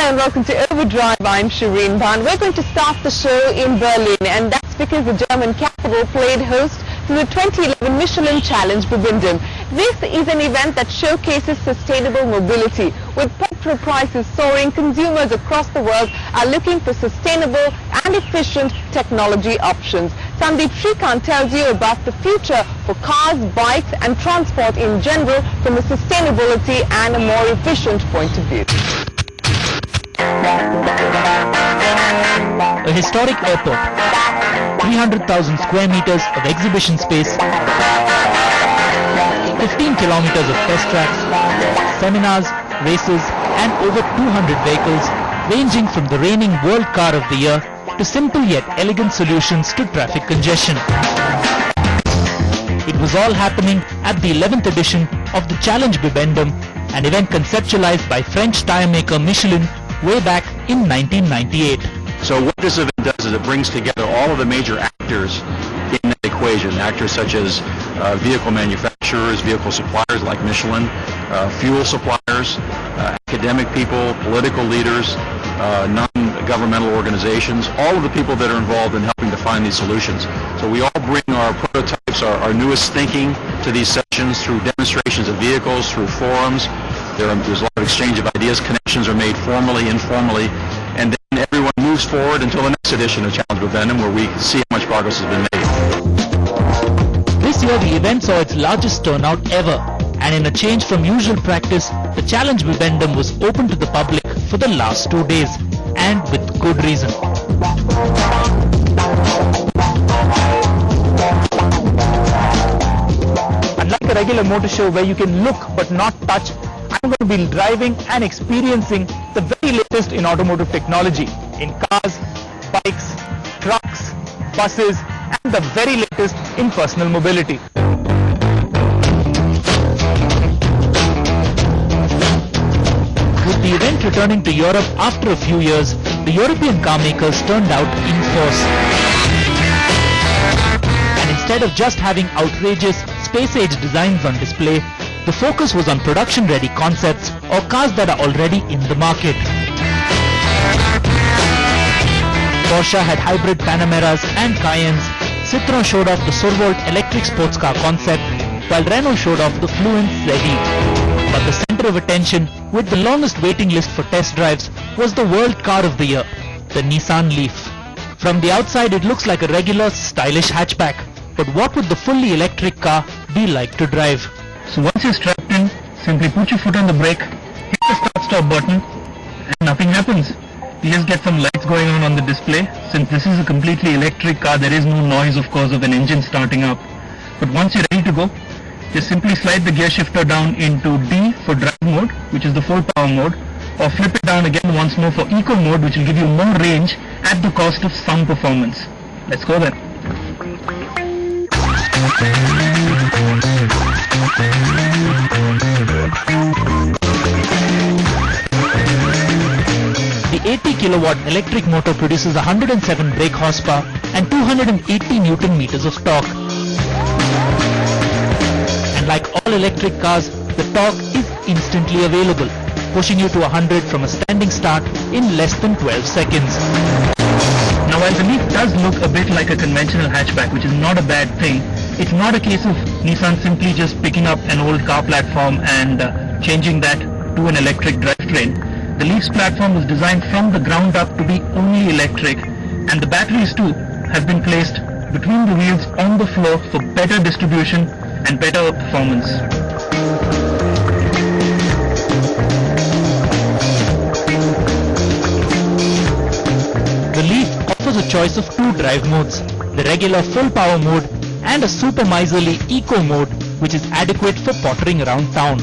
Hi and welcome to Overdrive. I'm Shireen Bhan. We're going to start the show in Berlin, and that's because the German capital played host to the 2011 Michelin Challenge Verbindung. This is an event that showcases sustainable mobility. With petrol prices soaring, consumers across the world are looking for sustainable and efficient technology options. Sandeep Shrikant tells you about the future for cars, bikes and transport in general from a sustainability and a more efficient point of view. A historic airport, 300,000 square meters of exhibition space, 15 kilometers of test tracks, seminars, races and over 200 vehicles ranging from the reigning World Car of the Year to simple yet elegant solutions to traffic congestion. It was all happening at the 11th edition of the Challenge Verbindung, an event conceptualized by French tire maker Michelin way back in 1998. So what this event does is it brings together all of the major actors in that equation. Actors such as vehicle manufacturers, vehicle suppliers like Michelin, fuel suppliers, academic people, political leaders, non-governmental organizations, all of the people that are involved in helping to find these solutions. So we all bring our prototypes, our newest thinking to these sessions through demonstrations of vehicles, through forums. There's a lot of exchange of ideas, connections are made formally, informally, and then everyone moves forward until the next edition of Challenge Verbindung, where we see how much progress has been made. This year the event saw its largest turnout ever, and in a change from usual practice, the Challenge Verbindung was open to the public for the last 2 days, and with good reason. Unlike a regular motor show where you can look but not touch, I'm going to be driving and experiencing the very latest in automotive technology in cars, bikes, trucks, buses and the very latest in personal mobility. With the event returning to Europe after a few years, the European car makers turned out in force. And instead of just having outrageous space-age designs on display, the focus was on production-ready concepts or cars that are already in the market. Porsche had hybrid Panameras and Cayennes, Citroën showed off the Survolt electric sports car concept, while Renault showed off the Fluence ZE. But the center of attention, with the longest waiting list for test drives, was the World Car of the Year, the Nissan Leaf. From the outside it looks like a regular, stylish hatchback, but what would the fully electric car be like to drive? So once you're strapped in, simply put your foot on the brake, hit the start-stop button and nothing happens. You just get some lights going on the display. Since this is a completely electric car, there is no noise of course of an engine starting up. But once you're ready to go, just simply slide the gear shifter down into D for drive mode, which is the full power mode, or flip it down again once more for eco mode, which will give you more range at the cost of some performance. Let's go then. The 80 kilowatt electric motor produces 107 brake horsepower and 280 Newton meters of torque. And like all electric cars, the torque is instantly available, pushing you to 100 from a standing start in less than 12 seconds. Now while the Leaf does look a bit like a conventional hatchback, which is not a bad thing, it's not a case of Nissan simply just picking up an old car platform and changing that to an electric drivetrain. The Leaf's platform was designed from the ground up to be only electric, and the batteries too have been placed between the wheels on the floor for better distribution and better performance. The Leaf offers a choice of 2 drive modes, the regular full power mode and a super miserly eco mode, which is adequate for pottering around town.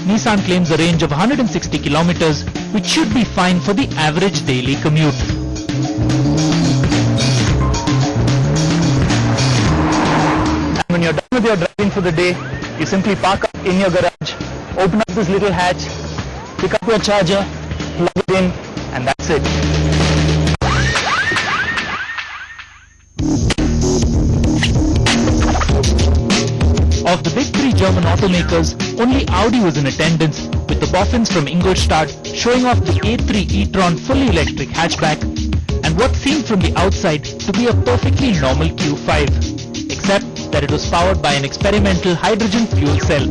Nissan claims a range of 160 kilometers, which should be fine for the average daily commute. And when you're done with your driving for the day, you simply park up in your garage, open up this little hatch, pick up your charger, plug it in, and that's it. Of the big 3 German automakers, only Audi was in attendance with the boffins from Ingolstadt showing off the A3 e-tron fully electric hatchback and what seemed from the outside to be a perfectly normal Q5, except that it was powered by an experimental hydrogen fuel cell.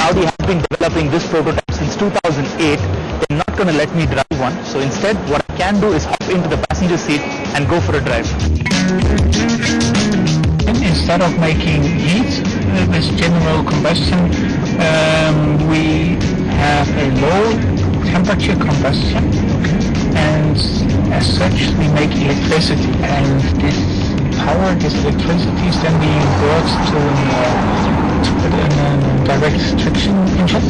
Audi has been developing this prototype since 2008. They're not going to let me drive one, so instead what I can do is hop into the passenger seat and go for a drive. Instead of making heat with general combustion, we have a low temperature combustion, and as such we make electricity, and this power, this electricity is then being brought to a direct traction engine.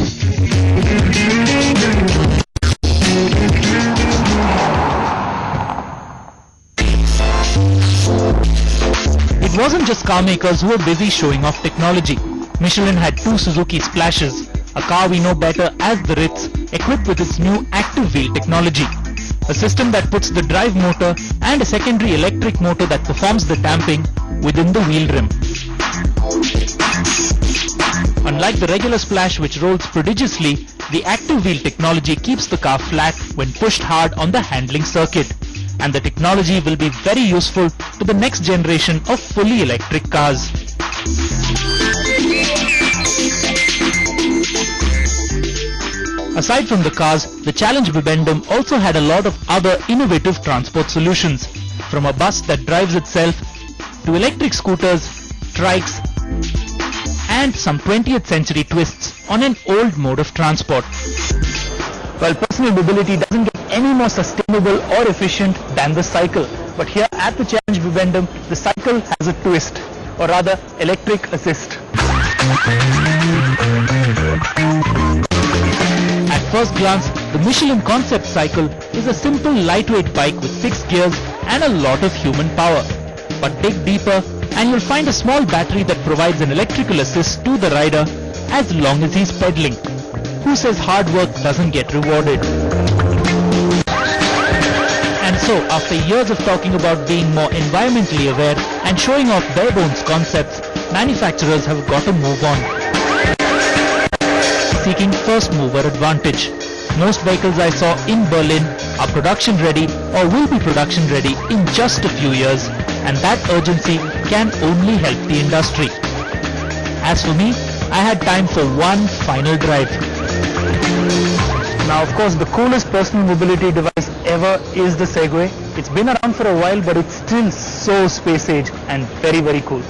It wasn't just car makers who were busy showing off technology. Michelin had two Suzuki Splashes, a car we know better as the Ritz, equipped with its new active wheel technology. A system that puts the drive motor and a secondary electric motor that performs the damping within the wheel rim. Unlike the regular Splash, which rolls prodigiously, the active wheel technology keeps the car flat when pushed hard on the handling circuit. And the technology will be very useful to the next generation of fully electric cars. Aside from the cars, the Challenge Bibendum also had a lot of other innovative transport solutions, from a bus that drives itself to electric scooters, trikes, and some 20th century twists on an old mode of transport. Well, personal mobility doesn't get any more sustainable or efficient than the cycle, but here at the Challenge Bibendum, the cycle has a twist, or rather electric assist. At first glance, the Michelin concept cycle is a simple lightweight bike with 6 gears and a lot of human power. But dig deeper and you'll find a small battery that provides an electrical assist to the rider as long as he's pedaling. Who says hard work doesn't get rewarded? And so, after years of talking about being more environmentally aware and showing off bare bones concepts, manufacturers have got to move on, seeking first mover advantage. Most vehicles I saw in Berlin are production ready or will be production ready in just a few years, and that urgency can only help the industry. As for me, I had time for one final drive. Now, of course, the coolest personal mobility device ever is the Segway. It's been around for a while, but it's still so space age and very, very cool.